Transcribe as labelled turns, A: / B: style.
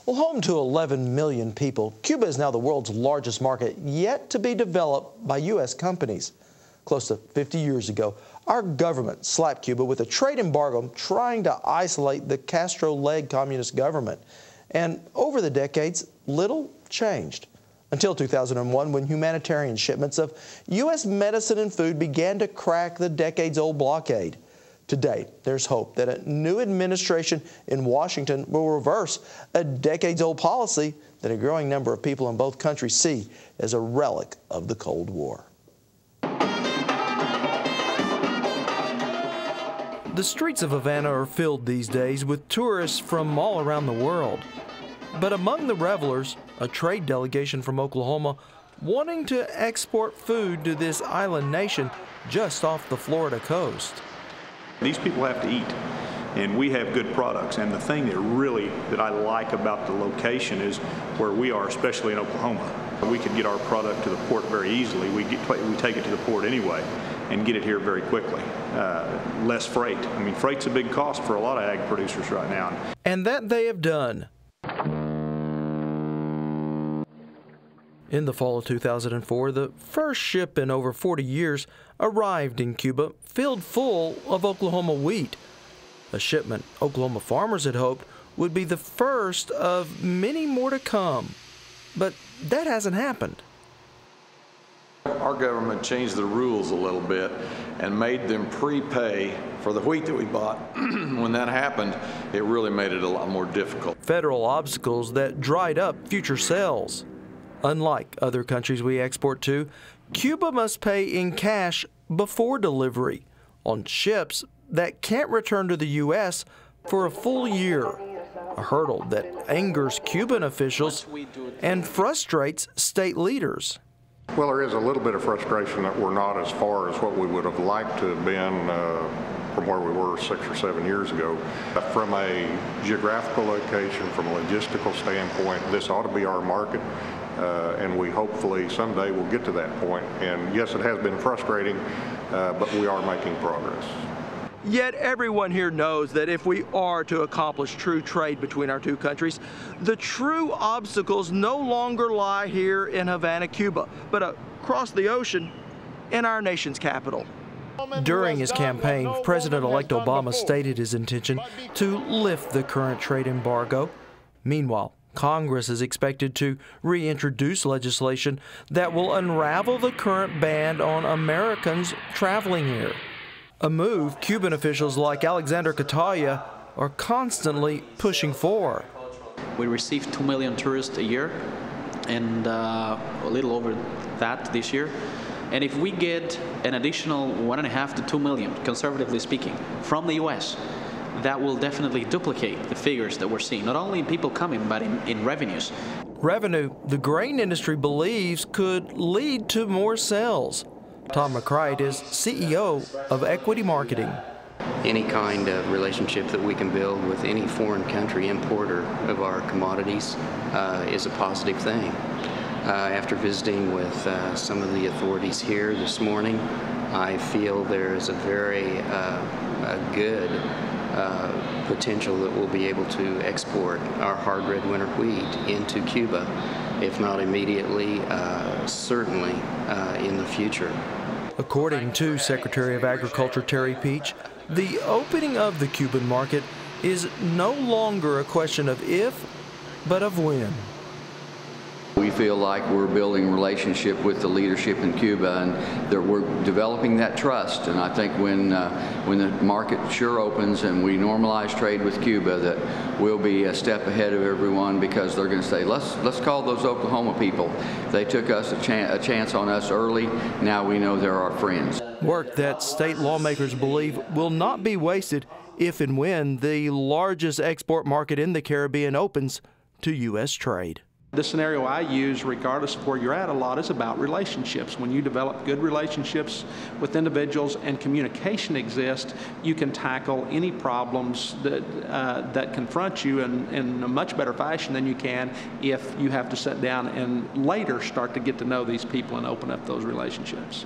A: Well, home to 11 million people, Cuba is now the world's largest market yet to be developed by U.S. companies. Close to 50 years ago, our government slapped Cuba with a trade embargo trying to isolate the Castro-led communist government. And over the decades, little changed. Until 2001, when humanitarian shipments of U.S. medicine and food began to crack the decades-old blockade. Today, there's hope that a new administration in Washington will reverse a decades-old policy that a growing number of people in both countries see as a relic of the Cold War. The streets of Havana are filled these days with tourists from all around the world. But among the revelers, a trade delegation from Oklahoma wanting to export food to this island nation just off the Florida coast.
B: These people have to eat, and we have good products. And the thing that I like about the location is where we are, especially in Oklahoma. We could get our product to the port very easily. We take it to the port anyway and get it here very quickly. Less freight. I mean, freight's a big cost for a lot of ag producers right now.
A: And that they have done. In the fall of 2004, the first ship in over 40 years arrived in Cuba filled full of Oklahoma wheat. A shipment Oklahoma farmers had hoped would be the first of many more to come. But that hasn't happened.
C: Our government changed the rules a little bit and made them prepay for the wheat that we bought. When that happened, it really made it a lot more difficult.
A: Federal obstacles that dried up future sales. Unlike other countries we export to, Cuba must pay in cash before delivery on ships that can't return to the U.S. for a full year, a hurdle that angers Cuban officials and frustrates state leaders.
D: Well, there is a little bit of frustration that we're not as far as what we would have liked to have been from where we were 6 or 7 years ago. From a geographical location, from a logistical standpoint, this ought to be our market. And we hopefully someday will get to that point. And yes, it has been frustrating, but we are making progress.
A: Yet everyone here knows that if we are to accomplish true trade between our two countries, the true obstacles no longer lie here in Havana, Cuba, but across the ocean in our nation's capital. During his campaign, President-elect Obama stated his intention to lift the current trade embargo. Meanwhile, Congress is expected to reintroduce legislation that will unravel the current ban on Americans traveling here. A move Cuban officials like Alexander Cataya are constantly pushing for.
E: We receive 2 million tourists a year, and a little over that this year. And if we get an additional 1.5 to 2 million, conservatively speaking, from the U.S., that will definitely duplicate the figures that we're seeing, not only in people coming, but in revenues.
A: Revenue, the grain industry believes, could lead to more sales. Tom McCreight is CEO of Equity Marketing.
F: Any kind of relationship that we can build with any foreign country importer of our commodities is a positive thing. After visiting with some of the authorities here this morning, I feel there is a very good potential that we'll be able to export our hard red winter wheat into Cuba, if not immediately, certainly in the future.
A: According to Secretary of Agriculture Terry Peach, the opening of the Cuban market is no longer a question of if, but of when.
G: We feel like we're building a relationship with the leadership in Cuba, and that we're developing that trust. And I think when the market sure opens and we normalize trade with Cuba, that we'll be a step ahead of everyone, because they're going to say, let's call those Oklahoma people. They took us a chance on us early. Now we know they're our friends.
A: Work that state lawmakers believe will not be wasted if and when the largest export market in the Caribbean opens to U.S. trade.
H: The scenario I use, regardless of where you're at, a lot is about relationships. When you develop good relationships with individuals and communication exists, you can tackle any problems that confront you in a much better fashion than you can if you have to sit down and later start to get to know these people and open up those relationships.